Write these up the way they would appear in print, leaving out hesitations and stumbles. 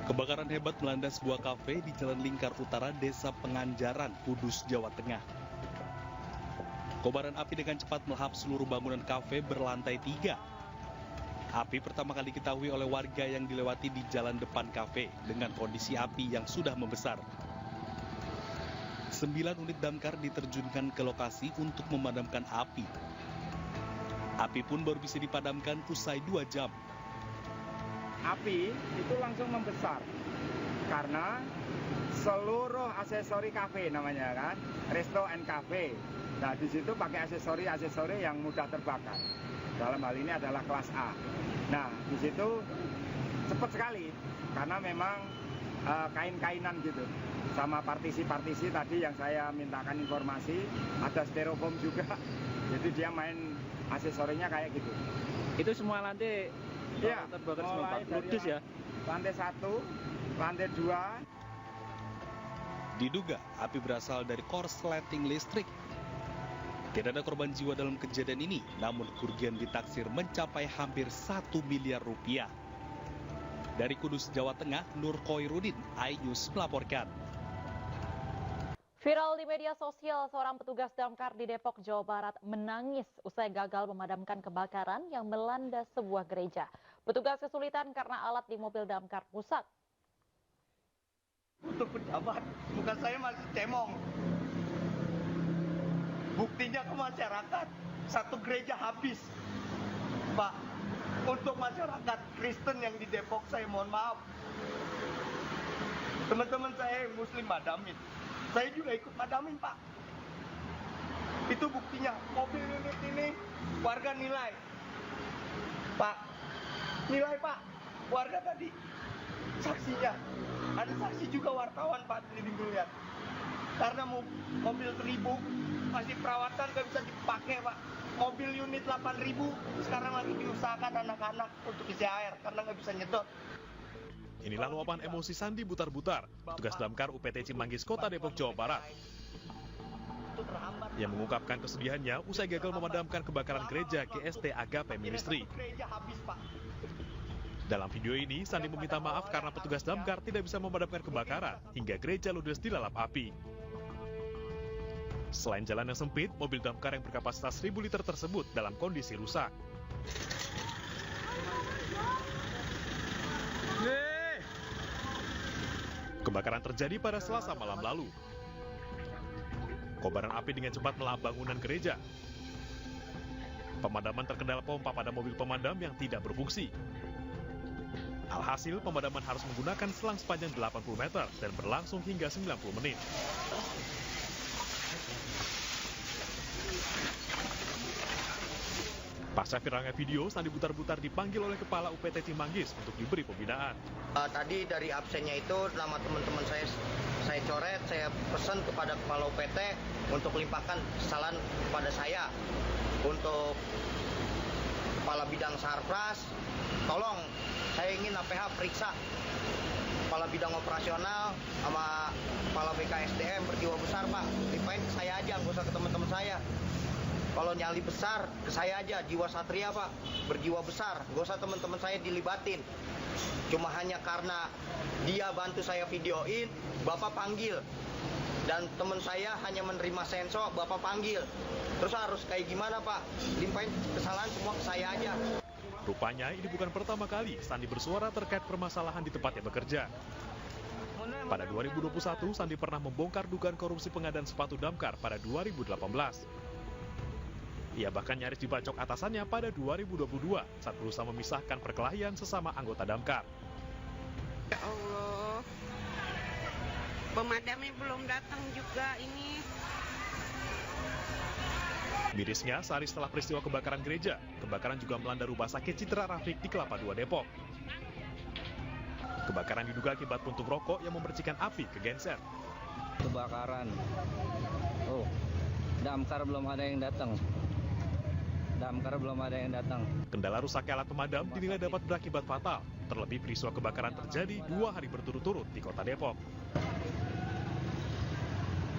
Kebakaran hebat melanda sebuah kafe di Jalan Lingkar Utara, Desa Penganjaran, Kudus, Jawa Tengah. Kobaran api dengan cepat melahap seluruh bangunan kafe berlantai 3. Api pertama kali diketahui oleh warga yang dilewati di jalan depan kafe dengan kondisi api yang sudah membesar. 9 unit damkar diterjunkan ke lokasi untuk memadamkan api. Api pun baru bisa dipadamkan usai 2 jam. Api itu langsung membesar karena seluruh aksesori kafe namanya kan, resto and cafe. Nah di situ pakai aksesori yang mudah terbakar. Dalam hal ini adalah kelas A. Nah di situ cepat sekali karena memang kain-kainan gitu, sama partisi-partisi tadi yang saya mintakan informasi, ada styrofoam juga. Jadi dia main aksesorinya kayak gitu. Itu semua lantai. Ya, terbakar semua Pak. Ludus ya. Lantai 1, lantai 2. Diduga api berasal dari korsleting listrik. Tidak ada korban jiwa dalam kejadian ini, namun kerugian ditaksir mencapai hampir 1 miliar rupiah. Dari Kudus, Jawa Tengah, Nur Khoirudin, iNews melaporkan. Viral di media sosial, seorang petugas damkar di Depok, Jawa Barat menangis usai gagal memadamkan kebakaran yang melanda sebuah gereja. Petugas kesulitan karena alat di mobil damkar rusak. Untuk pejabat, bukan saya masih cemong. Buktinya ke masyarakat, satu gereja habis. Pak, untuk masyarakat Kristen yang di Depok, saya mohon maaf. Teman-teman saya yang Muslim madamin. Saya juga ikut madamin, Pak. Itu buktinya, mobil unit ini warga nilai. Pak, nilai Pak, warga tadi saksinya. Ada saksi juga wartawan, Pak, di lihat. Karena mobil 1000 masih perawatan gak bisa dipakai, Pak. Mobil unit 8000 sekarang lagi diusahakan anak-anak untuk isi air karena nggak bisa nyedot. Inilah luapan emosi Sandi Butar-Butar, tugas damkar UPT Cimanggis, Kota Depok, Jawa Barat, yang mengungkapkan kesedihannya usai gagal memadamkan kebakaran gereja GST Agape Ministry. Dalam video ini, Sandi meminta maaf karena petugas damkar tidak bisa memadamkan kebakaran hingga gereja ludes dilalap api. Selain jalan yang sempit, mobil damkar yang berkapasitas 1000 liter tersebut dalam kondisi rusak. Kebakaran terjadi pada Selasa malam lalu. Kobaran api dengan cepat melahap bangunan gereja. Pemadaman terkendala pompa pada mobil pemadam yang tidak berfungsi. Alhasil, pemadaman harus menggunakan selang sepanjang 80 meter dan berlangsung hingga 90 menit. Pasca viralnya video, Sandi Butar-Butar dipanggil oleh Kepala UPT Cimanggis untuk diberi pembinaan. Tadi dari absennya itu, nama teman-teman saya coret, saya pesan kepada Kepala UPT untuk limpahkan kesalahan kepada saya. Untuk Kepala Bidang Sarpras, tolong saya ingin APH periksa Kepala Bidang Operasional sama Kepala BKSDM berjiwa besar, Pak. Limpahin ke saya aja, nggak usah ke teman-teman saya. Kalau nyali besar, ke saya aja, jiwa satria, Pak. Berjiwa besar, nggak usah teman-teman saya dilibatin. Cuma hanya karena dia bantu saya videoin, Bapak panggil. Dan teman saya hanya menerima sensor, Bapak panggil. Terus harus kayak gimana, Pak? Limpahin kesalahan semua ke saya aja. Rupanya ini bukan pertama kali Sandi bersuara terkait permasalahan di tempatnya bekerja. Pada 2021, Sandi pernah membongkar dugaan korupsi pengadaan sepatu damkar pada 2018. Ia bahkan nyaris dibacok atasannya pada 2022 saat berusaha memisahkan perkelahian sesama anggota damkar. Ya Allah, pemadamnya belum datang juga ini. Mirisnya, sehari setelah peristiwa kebakaran gereja, kebakaran juga melanda rumah sakit Citra Rafiq di Kelapa II Depok. Kebakaran diduga akibat puntung rokok yang memercikan api ke genset. Kebakaran. Oh, damkar belum ada yang datang. Kendala rusaknya alat pemadam dinilai dapat berakibat fatal. Terlebih peristiwa kebakaran terjadi 2 hari berturut-turut di Kota Depok.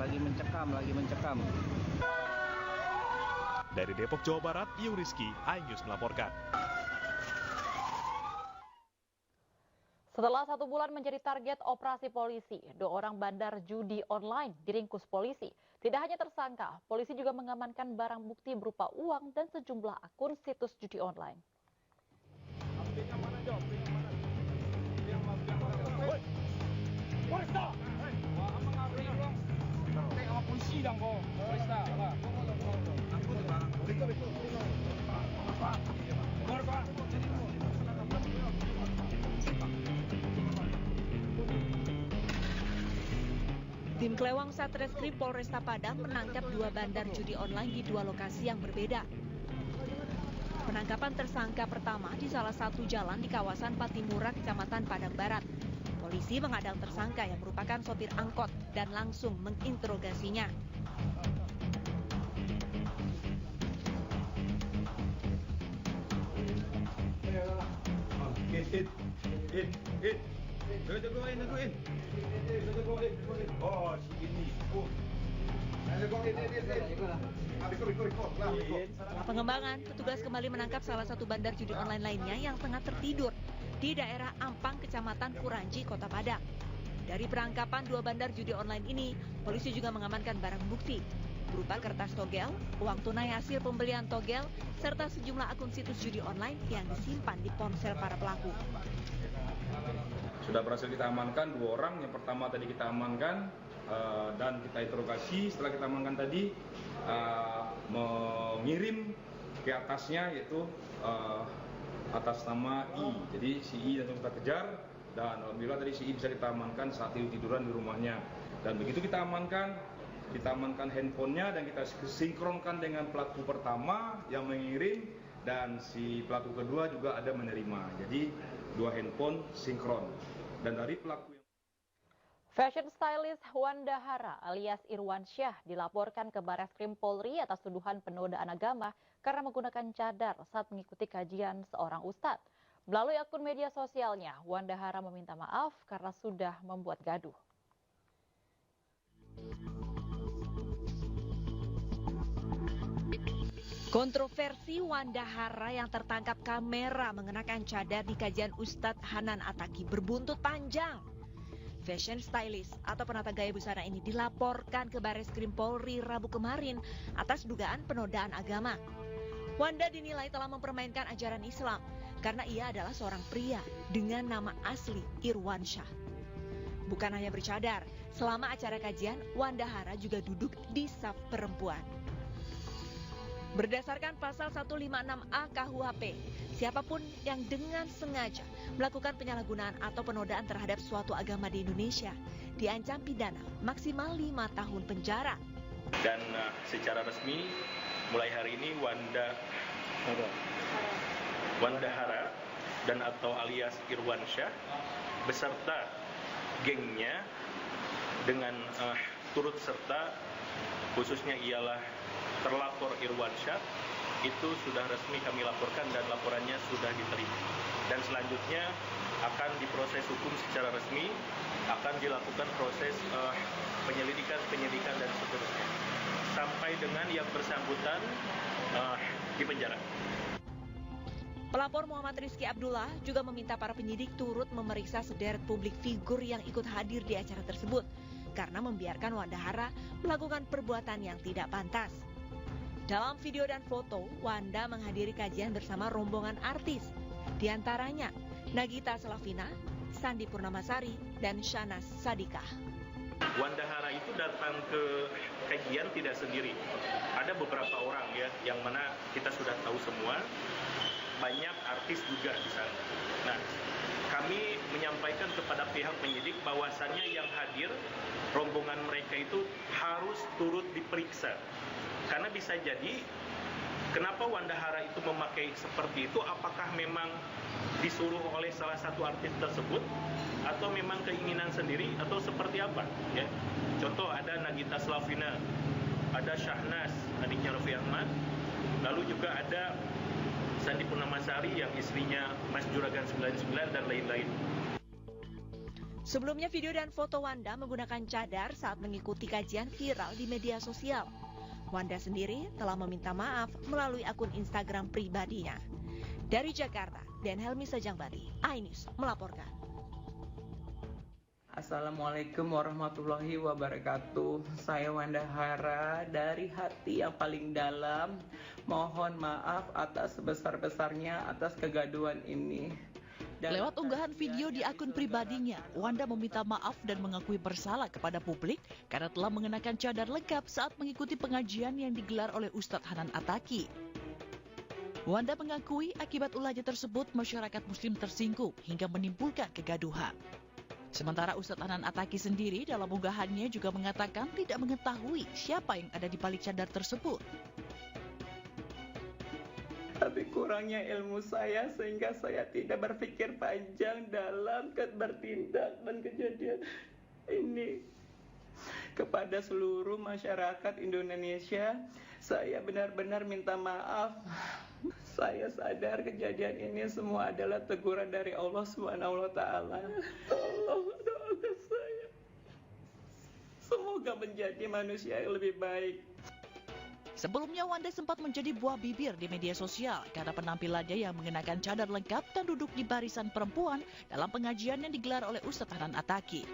Lagi mencekam. Dari Depok, Jawa Barat, Iu Rizky, iNews melaporkan. Setelah 1 bulan menjadi target operasi polisi, 2 orang bandar judi online diringkus polisi. Tidak hanya tersangka, polisi juga mengamankan barang bukti berupa uang dan sejumlah akun situs judi online. Tim Klewang Satreskrim Polresta Padang menangkap 2 bandar judi online di 2 lokasi yang berbeda. Penangkapan tersangka pertama di salah satu jalan di kawasan Patimura, Kecamatan Padang Barat. Polisi mengadang tersangka yang merupakan sopir angkot dan langsung menginterogasinya. Pengembangan, petugas kembali menangkap salah satu bandar judi online lainnya yang tengah tertidur di daerah Ampang, Kecamatan Kuranji, Kota Padang. Dari penangkapan 2 bandar judi online ini, polisi juga mengamankan barang bukti berupa kertas togel, uang tunai hasil pembelian togel, serta sejumlah akun situs judi online yang disimpan di ponsel para pelaku. Sudah berhasil kita amankan 2 orang. Yang pertama tadi kita amankan dan kita interogasi. Setelah kita amankan tadi, mengirim ke atasnya, yaitu atas nama I. Jadi si I langsung kita kejar dan alhamdulillah tadi si I bisa kita amankan saat tiduran di rumahnya. Dan begitu kita amankan handphonenya dan kita sinkronkan dengan pelaku pertama yang mengirim, dan si pelaku kedua juga ada menerima. Jadi 2 handphone sinkron. Dan dari pelaku yang... Fashion stylist Wanda Hara alias Irwansyah dilaporkan ke Bareskrim Polri atas tuduhan penodaan agama karena menggunakan cadar saat mengikuti kajian seorang ustadz. Melalui akun media sosialnya, Wanda Hara meminta maaf karena sudah membuat gaduh. Kontroversi Wanda Hara yang tertangkap kamera mengenakan cadar di kajian Ustadz Hanan Ataki berbuntut panjang. Fashion stylist atau penata gaya busana ini dilaporkan ke Bareskrim Polri Rabu kemarin atas dugaan penodaan agama. Wanda dinilai telah mempermainkan ajaran Islam karena ia adalah seorang pria dengan nama asli Irwansyah. Bukan hanya bercadar, selama acara kajian, Wanda Hara juga duduk di saf perempuan. Berdasarkan pasal 156A KUHP, siapapun yang dengan sengaja melakukan penyalahgunaan atau penodaan terhadap suatu agama di Indonesia diancam pidana maksimal 5 tahun penjara. Dan secara resmi mulai hari ini Wanda Hara dan atau alias Irwansyah beserta gengnya dengan turut serta khususnya ialah terlapor Irwansyah itu sudah resmi kami laporkan dan laporannya sudah diterima. Dan selanjutnya akan diproses hukum secara resmi, akan dilakukan proses penyidikan dan seterusnya. Sampai dengan yang bersangkutan dipenjara. Pelapor Muhammad Rizky Abdullah juga meminta para penyidik turut memeriksa sederet publik figur yang ikut hadir di acara tersebut karena membiarkan Wanda Hara melakukan perbuatan yang tidak pantas. Dalam video dan foto, Wanda menghadiri kajian bersama rombongan artis, di antaranya Nagita Slavina, Sandi Purnamasari, dan Shanas Sadikah. Wanda Hara itu datang ke kajian tidak sendiri. Ada beberapa orang ya, yang mana kita sudah tahu semua, banyak artis juga di sana. Nah, kami menyampaikan kepada pihak penyidik bahwasannya yang hadir, rombongan mereka itu harus turut diperiksa. Karena bisa jadi, kenapa Wanda Hara itu memakai seperti itu? Apakah memang disuruh oleh salah satu artis tersebut? Atau memang keinginan sendiri? Atau seperti apa? Ya. Contoh ada Nagita Slavina, ada Shahnas, adiknya Raffi Ahmad. Lalu juga ada Sandi Purnamasari yang istrinya Mas Juragan 99 dan lain-lain. Sebelumnya video dan foto Wanda menggunakan cadar saat mengikuti kajian viral di media sosial. Wanda sendiri telah meminta maaf melalui akun Instagram pribadinya. Dari Jakarta, Dan Helmi Sajangbari, iNews melaporkan. Assalamualaikum warahmatullahi wabarakatuh. Saya Wanda Hara dari hati yang paling dalam. Mohon maaf atas sebesar-besarnya atas kegaduhan ini. Lewat unggahan video di akun pribadinya, Wanda meminta maaf dan mengakui bersalah kepada publik karena telah mengenakan cadar lengkap saat mengikuti pengajian yang digelar oleh Ustadz Hanan Attaqi. Wanda mengakui akibat ulahnya tersebut masyarakat muslim tersinggung hingga menimbulkan kegaduhan. Sementara Ustadz Hanan Attaqi sendiri dalam unggahannya juga mengatakan tidak mengetahui siapa yang ada di balik cadar tersebut. Tapi kurangnya ilmu saya sehingga saya tidak berpikir panjang dalam bertindak dan kejadian ini. Kepada seluruh masyarakat Indonesia, saya benar-benar minta maaf. Saya sadar kejadian ini semua adalah teguran dari Allah SWT. Tolong doakan saya. Semoga menjadi manusia yang lebih baik. Sebelumnya Wanda sempat menjadi buah bibir di media sosial karena penampilannya yang mengenakan cadar lengkap dan duduk di barisan perempuan dalam pengajian yang digelar oleh Ustadz Hanan Attaqi.